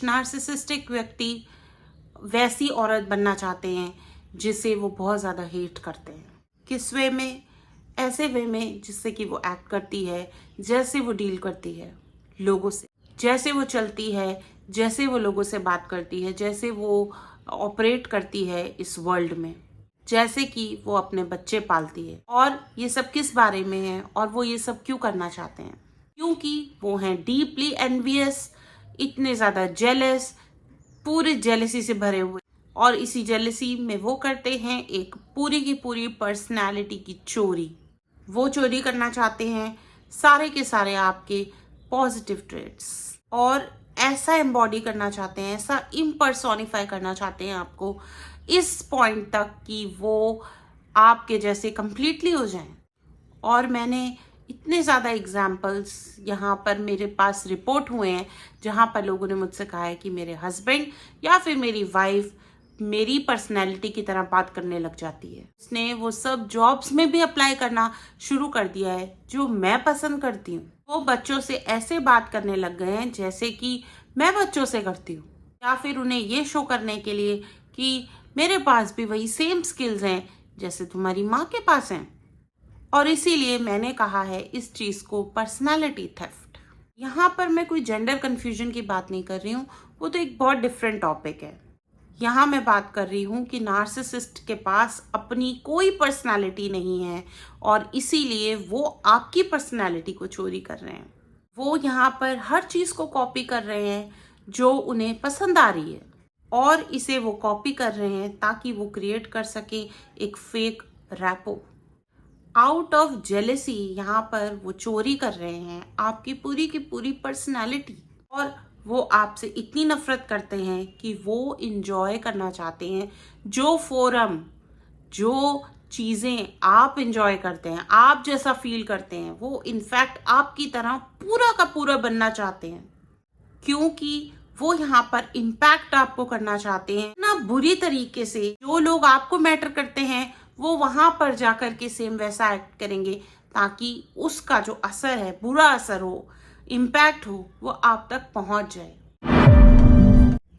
Narcissistic व्यक्ति वैसी औरत बनना चाहते हैं जिसे वो बहुत ज़्यादा हेट करते हैं। किस वे में? ऐसे वे में जिससे कि वो एक्ट करती है, जैसे वो डील करती है लोगों से, जैसे वो चलती है, जैसे वो लोगों से बात करती है, जैसे वो ऑपरेट करती है इस वर्ल्ड में, जैसे कि वो अपने बच्चे पालती है। और ये सब किस बारे में है और वो ये सब क्यों करना चाहते हैं? क्योंकि वो हैं डीपली एनवियस, इतने ज़्यादा जेलस, पूरे जेलसी से भरे हुए, और इसी जेलसी में वो करते हैं एक पूरी की पूरी पर्सनालिटी की चोरी। वो चोरी करना चाहते हैं सारे के सारे आपके पॉजिटिव ट्रेट्स, और ऐसा एम्बॉडी करना चाहते हैं, ऐसा इम्पर्सोनिफाई करना चाहते हैं आपको इस पॉइंट तक कि वो आपके जैसे कंप्लीटली हो जाएं। और मैंने इतने ज़्यादा एग्जाम्पल्स यहाँ पर मेरे पास रिपोर्ट हुए हैं जहाँ पर लोगों ने मुझसे कहा है कि मेरे हस्बैंड या फिर मेरी वाइफ मेरी पर्सनैलिटी की तरह बात करने लग जाती है। उसने वो सब जॉब्स में भी अप्लाई करना शुरू कर दिया है जो मैं पसंद करती हूँ। वो बच्चों से ऐसे बात करने लग गए हैं जैसे कि मैं बच्चों से करती हूँ, या फिर उन्हें ये शो करने के लिए कि मेरे पास भी वही सेम स्किल्स हैं जैसे तुम्हारी माँ के पास हैं। और इसीलिए मैंने कहा है इस चीज़ को पर्सनालिटी थेफ्ट। यहाँ पर मैं कोई जेंडर कन्फ्यूजन की बात नहीं कर रही हूँ, वो तो एक बहुत डिफरेंट टॉपिक है। यहाँ मैं बात कर रही हूँ कि नार्सिसिस्ट के पास अपनी कोई पर्सनालिटी नहीं है और इसीलिए वो आपकी पर्सनालिटी को चोरी कर रहे हैं। वो यहाँ पर हर चीज़ को कॉपी कर रहे हैं जो उन्हें पसंद आ रही है, और इसे वो कॉपी कर रहे हैं ताकि वो क्रिएट कर सके एक fake rapport. Out of jealousy यहाँ पर वो चोरी कर रहे हैं आपकी पूरी की पूरी पर्सनालिटी, और वो आपसे इतनी नफरत करते हैं कि वो इंजॉय करना चाहते हैं जो फोरम, जो चीज़ें आप इंजॉय करते हैं, आप जैसा फील करते हैं, वो इनफैक्ट आपकी तरह पूरा का पूरा बनना चाहते हैं। क्योंकि वो यहाँ पर इम्पैक्ट आपको करना चाहते हैं ना, बुरी तरीके से। जो लोग आपको मैटर करते हैं वो वहां पर जाकर के सेम वैसा एक्ट करेंगे ताकि उसका जो असर है, बुरा असर हो, इम्पैक्ट हो, वो आप तक पहुंच जाए।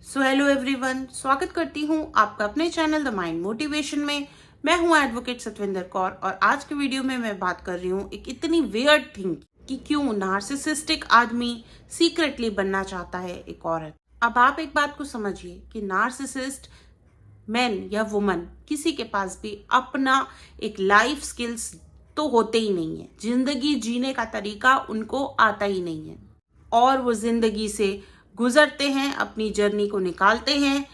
सो हेलो एवरीवन, स्वागत करती हूँ आपका अपने चैनल द माइंड मोटिवेशन में। मैं हूँ एडवोकेट सतविंदर कौर, और आज के वीडियो में मैं बात कर रही हूँ एक इतनी वियर्ड थिंग कि क्यों नार्सिसिस्टिक आदमी सीक्रेटली बनना चाहता है एक औरत। अब आप एक बात को समझिए कि नार्सिसिस्ट मैन या वुमन किसी के पास भी अपना एक लाइफ स्किल्स तो होते ही नहीं है, जिंदगी जीने का तरीका उनको आता ही नहीं है, और वो जिंदगी से गुजरते हैं, अपनी जर्नी को निकालते हैं,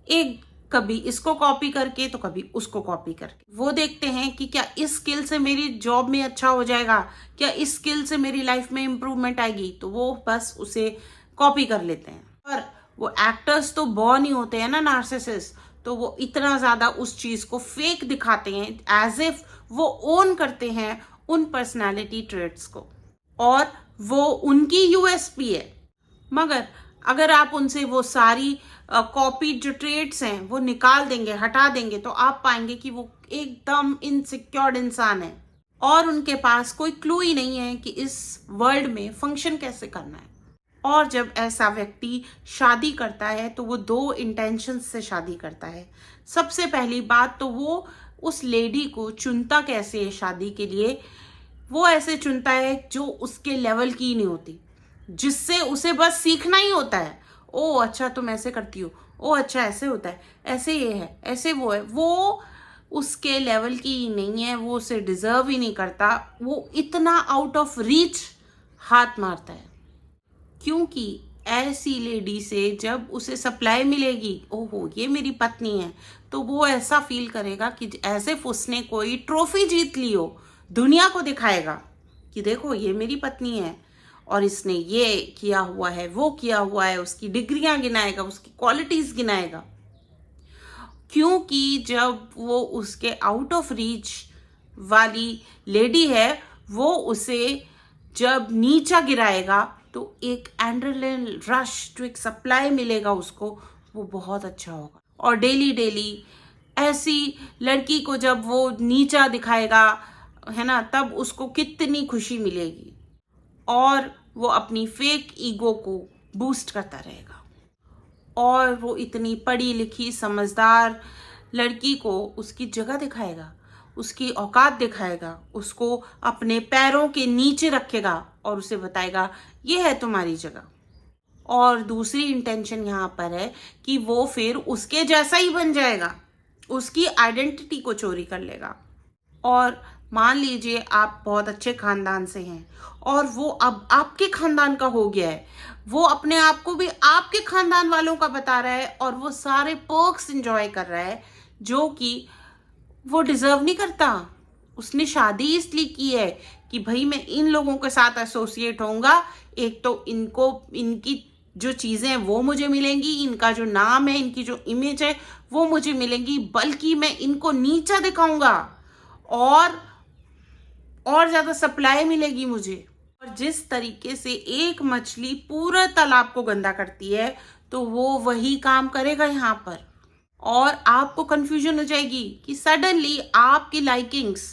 एक कभी इसको कॉपी करके तो कभी उसको कॉपी करके। वो देखते हैं कि क्या इस स्किल से मेरी जॉब में अच्छा हो जाएगा, क्या इस स्किल से मेरी लाइफ में इम्प्रूवमेंट आएगी, तो वो बस उसे कॉपी कर लेते हैं। और वो एक्टर्स तो बॉर्न ही होते हैं ना नार्सिसिस्ट, तो वो इतना ज़्यादा उस चीज़ को फेक दिखाते हैं एज इफ वो ओन करते हैं उन पर्सनालिटी ट्रेट्स को, और वो उनकी यूएसपी है। मगर अगर आप उनसे वो सारी कॉपी जो ट्रेट्स हैं वो निकाल देंगे, हटा देंगे, तो आप पाएंगे कि वो एकदम इनसिक्योर्ड इंसान है और उनके पास कोई क्लू ही नहीं है कि इस वर्ल्ड में फंक्शन कैसे करना है। और जब ऐसा व्यक्ति शादी करता है तो वो दो इंटेंशंस से शादी करता है। सबसे पहली बात तो वो उस लेडी को चुनता कैसे है शादी के लिए, वो ऐसे चुनता है जो उसके लेवल की ही नहीं होती, जिससे उसे बस सीखना ही होता है। ओ अच्छा तुम ऐसे करती हो, ओ अच्छा ऐसे होता है, ऐसे ये है, ऐसे वो है। वो उसके लेवल की ही नहीं है, वो उसे डिजर्व ही नहीं करता, वो इतना आउट ऑफ रीच हाथ मारता है। क्योंकि ऐसी लेडी से जब उसे सप्लाई मिलेगी, ओहो ये मेरी पत्नी है, तो वो ऐसा फील करेगा कि ऐसे उसने कोई ट्रॉफी जीत ली हो, दुनिया को दिखाएगा कि देखो ये मेरी पत्नी है और इसने ये किया हुआ है, वो किया हुआ है, उसकी डिग्रियां गिनाएगा, उसकी क्वालिटीज गिनाएगा। क्योंकि जब वो उसके आउट ऑफ रीच वाली लेडी है, वो उसे जब नीचा गिराएगा तो एक एड्रेनलिन रश, जो एक सप्लाई मिलेगा उसको, वो बहुत अच्छा होगा। और डेली डेली ऐसी लड़की को जब वो नीचा दिखाएगा, है ना, तब उसको कितनी खुशी मिलेगी, और वो अपनी फेक ईगो को बूस्ट करता रहेगा। और वो इतनी पढ़ी लिखी समझदार लड़की को उसकी जगह दिखाएगा, उसकी औकात दिखाएगा, उसको अपने पैरों के नीचे रखेगा और उसे बताएगा ये है तुम्हारी जगह। और दूसरी इंटेंशन यहाँ पर है कि वो फिर उसके जैसा ही बन जाएगा, उसकी आइडेंटिटी को चोरी कर लेगा। और मान लीजिए आप बहुत अच्छे खानदान से हैं और वो अब आपके खानदान का हो गया है, वो अपने आप को भी आपके खानदान वालों का बता रहा है और वो सारे पर्क्स एंजॉय कर रहा है जो कि वो डिजर्व नहीं करता। उसने शादी इसलिए की है कि भाई मैं इन लोगों के साथ एसोसिएट होऊंगा, एक तो इनकी जो चीजें हैं वो मुझे मिलेंगी, इनका जो नाम है, इनकी जो इमेज है वो मुझे मिलेंगी, बल्कि मैं इनको नीचा दिखाऊंगा और ज्यादा सप्लाई मिलेगी मुझे। और जिस तरीके से एक मछली पूरा तालाब को गंदा करती है तो वो वही काम करेगा यहाँ पर। और आपको कंफ्यूजन हो जाएगी कि सडनली आपकी लाइकिंग्स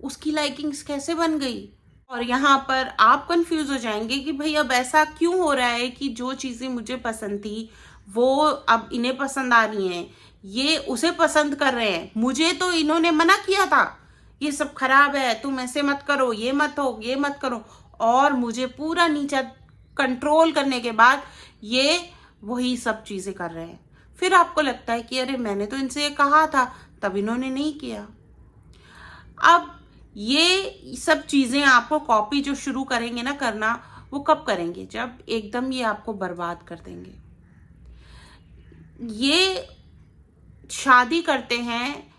उसकी लाइकिंग्स कैसे बन गई। और यहाँ पर आप कंफ्यूज हो जाएंगे कि भाई अब ऐसा क्यों हो रहा है कि जो चीजें मुझे पसंद थी वो अब इन्हें पसंद आ रही हैं, ये उसे पसंद कर रहे हैं, मुझे तो इन्होंने मना किया था ये सब खराब है, तुम ऐसे मत करो, ये मत हो, ये मत करो, और मुझे पूरा नीचा कंट्रोल करने के बाद ये वही सब चीजें कर रहे हैं। फिर आपको लगता है कि अरे मैंने तो इनसे ये कहा था, तब इन्होंने नहीं किया। अब ये सब चीजें आपको कॉपी जो शुरू करेंगे ना करना, वो कब करेंगे? जब एकदम ये आपको बर्बाद कर देंगे। ये शादी करते हैं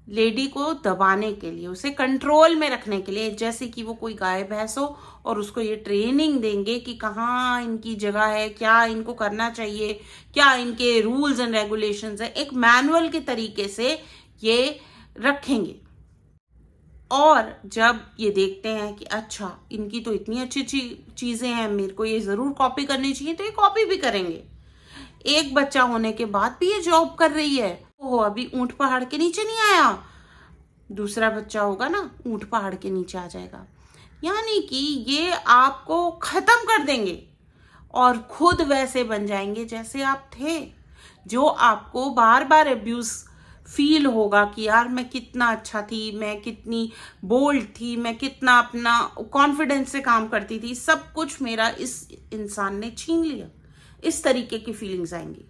लेडी को दबाने के लिए, उसे कंट्रोल में रखने के लिए, जैसे कि वो कोई गाय भैंस हो और उसको ये ट्रेनिंग देंगे कि कहाँ इनकी जगह है, क्या इनको करना चाहिए, क्या इनके रूल्स एंड रेगुलेशंस है, एक मैनुअल के तरीके से ये रखेंगे। और जब ये देखते हैं कि अच्छा इनकी तो इतनी अच्छी अच्छी चीजें हैं, मेरे को ये जरूर कॉपी करनी चाहिए, तो ये कॉपी भी करेंगे। एक बच्चा होने के बाद भी ये जॉब कर रही है, ओह अभी ऊंट पहाड़ के नीचे नहीं आया, दूसरा बच्चा होगा ना ऊंट पहाड़ के नीचे आ जाएगा। यानी कि ये आपको खत्म कर देंगे और खुद वैसे बन जाएंगे जैसे आप थे, जो आपको बार बार अब्यूज फील होगा कि यार मैं कितना अच्छा थी, मैं कितनी बोल्ड थी, मैं कितना अपना कॉन्फिडेंस से काम करती थी, सब कुछ मेरा इस इंसान ने छीन लिया। इस तरीके की फीलिंग्स आएंगी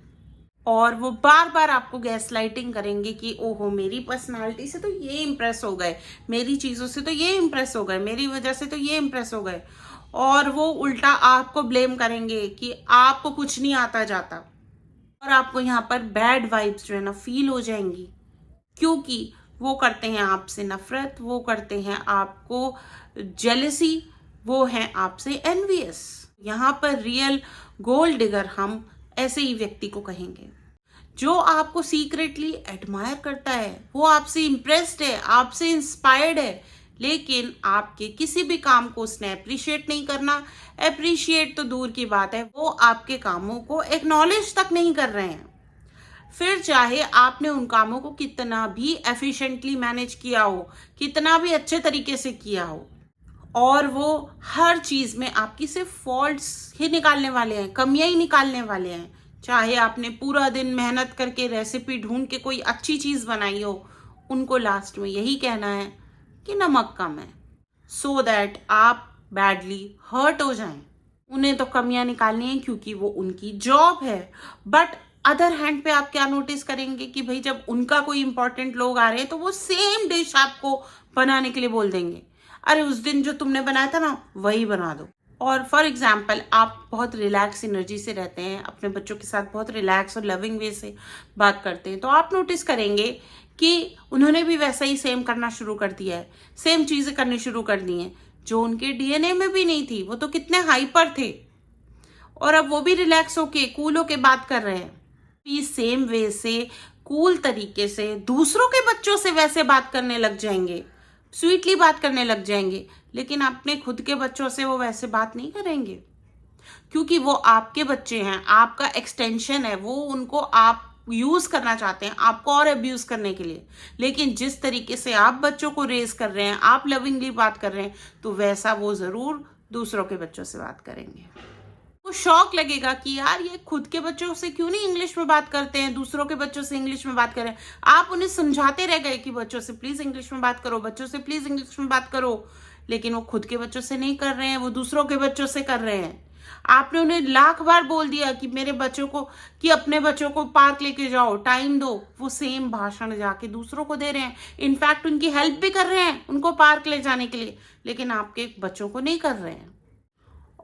और वो बार बार आपको गैस लाइटिंग करेंगे कि ओहो मेरी पर्सनालिटी से तो ये इम्प्रेस हो गए, मेरी चीज़ों से तो ये इम्प्रेस हो गए, मेरी वजह से तो ये इम्प्रेस हो गए। और वो उल्टा आपको ब्लेम करेंगे कि आपको कुछ नहीं आता जाता। और आपको यहाँ पर बैड वाइब्स जो है ना फील हो जाएंगी, क्योंकि वो करते हैं आपसे नफरत, वो करते हैं आपको जेलसी, वो हैं आपसे एनवियस। यहाँ पर रियल गोल्ड डिगर हम ऐसे ही व्यक्ति को कहेंगे जो आपको सीक्रेटली एडमायर करता है, वो आपसे इम्प्रेस्ड है, आपसे इंस्पायर्ड है, लेकिन आपके किसी भी काम को उसने अप्रिशिएट नहीं करना। अप्रिशिएट तो दूर की बात है, वो आपके कामों को एक्नॉलेज तक नहीं कर रहे हैं। फिर चाहे आपने उन कामों को कितना भी एफिशिएंटली मैनेज किया हो, कितना भी अच्छे तरीके से किया हो, और वो हर चीज में आपकी सिर्फ फॉल्ट्स ही निकालने वाले हैं, कमियां ही निकालने वाले हैं। चाहे आपने पूरा दिन मेहनत करके रेसिपी ढूंढ के कोई अच्छी चीज बनाई हो, उनको लास्ट में यही कहना है कि नमक कम है, सो दैट आप बैडली हर्ट हो जाएं। उन्हें तो कमियां निकालनी है क्योंकि वो उनकी जॉब है। बट अदर हैंड पे आप क्या नोटिस करेंगे कि भाई जब उनका कोई इंपॉर्टेंट लोग आ रहे हैं तो वो सेम डिश आपको बनाने के लिए बोल देंगे, अरे उस दिन जो तुमने बनाया था ना वही बना दो। और फॉर एग्जाम्पल आप बहुत रिलैक्स एनर्जी से रहते हैं, अपने बच्चों के साथ बहुत रिलैक्स और लविंग वे से बात करते हैं, तो आप नोटिस करेंगे कि उन्होंने भी वैसा ही सेम करना शुरू कर दिया है, सेम चीजें करनी शुरू कर दी हैं जो उनके डीएनए में भी नहीं थी। वो तो कितने हाइपर थे और अब वो भी रिलैक्स होके कूल होके बात कर रहे हैं। सेम वे से कूल तरीके से दूसरों के बच्चों से वैसे बात करने लग जाएंगे, स्वीटली बात करने लग जाएंगे, लेकिन अपने खुद के बच्चों से वो वैसे बात नहीं करेंगे क्योंकि वो आपके बच्चे हैं, आपका एक्सटेंशन है, वो उनको आप यूज करना चाहते हैं आपको और अब्यूज करने के लिए। लेकिन जिस तरीके से आप बच्चों को रेज कर रहे हैं, आप लविंगली बात कर रहे हैं, तो वैसा वो जरूर दूसरों के बच्चों से बात करेंगे। तो शौक लगेगा कि यार ये खुद के बच्चों से क्यों नहीं इंग्लिश में बात करते हैं, दूसरों के बच्चों से इंग्लिश में बात करें। आप उन्हें समझाते रह गए कि बच्चों से प्लीज इंग्लिश में बात करो, बच्चों से प्लीज इंग्लिश में बात करो, लेकिन वो खुद के बच्चों से नहीं कर रहे हैं, वो दूसरों के बच्चों से कर रहे हैं। आपने उन्हें लाख बार बोल दिया कि मेरे बच्चों को, कि अपने बच्चों को पार्क लेके जाओ, टाइम दो, वो सेम भाषण जाके दूसरों को दे रहे हैं। इनफैक्ट उनकी हेल्प भी कर रहे हैं उनको पार्क ले जाने के लिए, लेकिन आपके बच्चों को नहीं कर रहे हैं।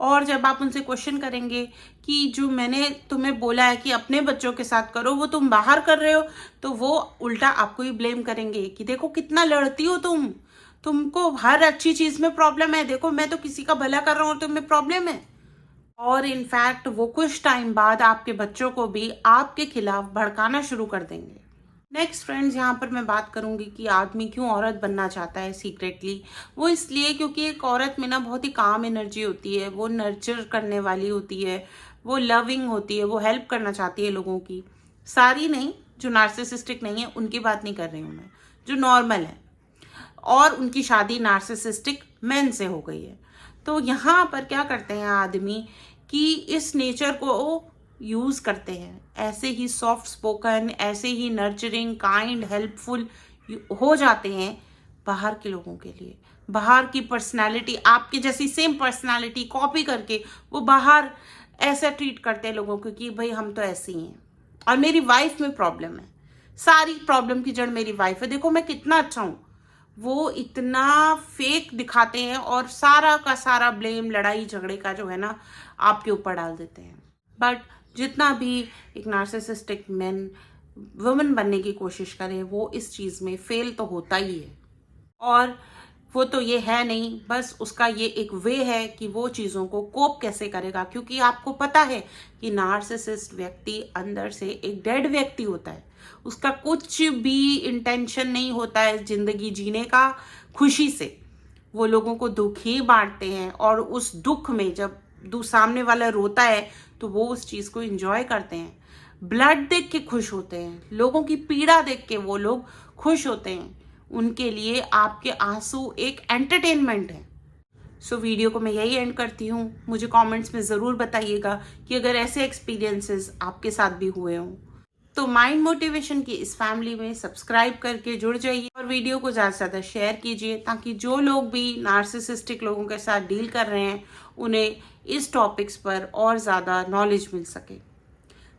और जब आप उनसे क्वेश्चन करेंगे कि जो मैंने तुम्हें बोला है कि अपने बच्चों के साथ करो, वो तुम बाहर कर रहे हो, तो वो उल्टा आपको ही ब्लेम करेंगे कि देखो कितना लड़ती हो तुमको हर अच्छी चीज में प्रॉब्लम है, देखो मैं तो किसी का भला कर रहा हूँ, तुम्हें प्रॉब्लम है। और इनफैक्ट वो कुछ टाइम बाद आपके बच्चों को भी आपके खिलाफ भड़काना शुरू कर देंगे। नेक्स्ट फ्रेंड्स, यहाँ पर मैं बात करूंगी कि आदमी क्यों औरत बनना चाहता है सीक्रेटली। वो इसलिए क्योंकि एक औरत में ना बहुत ही काम एनर्जी होती है, वो नर्चर करने वाली होती है, वो लविंग होती है, वो हेल्प करना चाहती है लोगों की। सारी नहीं, जो नार्सिसिस्टिक नहीं है उनकी बात नहीं कर रही हूँ मैं, जो नॉर्मल है और उनकी शादी नार्सिसिस्टिक मैन से हो गई है। तो यहाँ पर क्या करते हैं आदमी कि इस नेचर को यूज करते हैं, ऐसे ही सॉफ्ट स्पोकन, ऐसे ही नर्चरिंग, काइंड, हेल्पफुल हो जाते हैं बाहर के लोगों के लिए। बाहर की पर्सनालिटी, आपके जैसी सेम पर्सनालिटी कॉपी करके वो बाहर ऐसा ट्रीट करते हैं लोगों को कि भाई हम तो ऐसे ही हैं और मेरी वाइफ में प्रॉब्लम है, सारी प्रॉब्लम की जड़ मेरी वाइफ है, देखो मैं कितना अच्छा हूँ। वो इतना फेक दिखाते हैं और सारा का सारा ब्लेम लड़ाई झगड़े का जो है ना आपके ऊपर डाल देते हैं। बट जितना भी एक नार्सिसिस्टिक मैन वुमेन बनने की कोशिश करे, वो इस चीज में फेल तो होता ही है। और वो तो ये है नहीं, बस उसका ये एक वे है कि वो चीज़ों को कोप कैसे करेगा, क्योंकि आपको पता है कि नार्सिसिस्ट व्यक्ति अंदर से एक डेड व्यक्ति होता है। उसका कुछ भी इंटेंशन नहीं होता है जिंदगी जीने का खुशी से। वो लोगों को दुख ही बांटते हैं और उस दुख में जब सामने वाला रोता है तो वो उस चीज़ को एंजॉय करते हैं। ब्लड देख के खुश होते हैं, लोगों की पीड़ा देख के वो लोग खुश होते हैं। उनके लिए आपके आंसू एक एंटरटेनमेंट है। सो वीडियो को मैं यही एंड करती हूँ। मुझे कमेंट्स में ज़रूर बताइएगा कि अगर ऐसे एक्सपीरियंसेस आपके साथ भी हुए हों तो माइंड मोटिवेशन की इस फैमिली में सब्सक्राइब करके जुड़ जाइए और वीडियो को ज़्यादा से ज़्यादा शेयर कीजिए, ताकि जो लोग भी नार्सिसिस्टिक लोगों के साथ डील कर रहे हैं उन्हें इस टॉपिक्स पर और ज़्यादा नॉलेज मिल सके।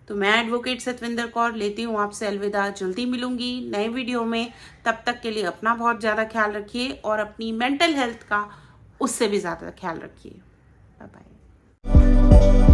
तो मैं एडवोकेट सतविंदर कौर लेती हूँ आपसे अलविदा। जल्दी मिलूंगी नए वीडियो में। तब तक के लिए अपना बहुत ज़्यादा ख्याल रखिए और अपनी मेंटल हेल्थ का उससे भी ज़्यादा ख्याल रखिए। Bye bye.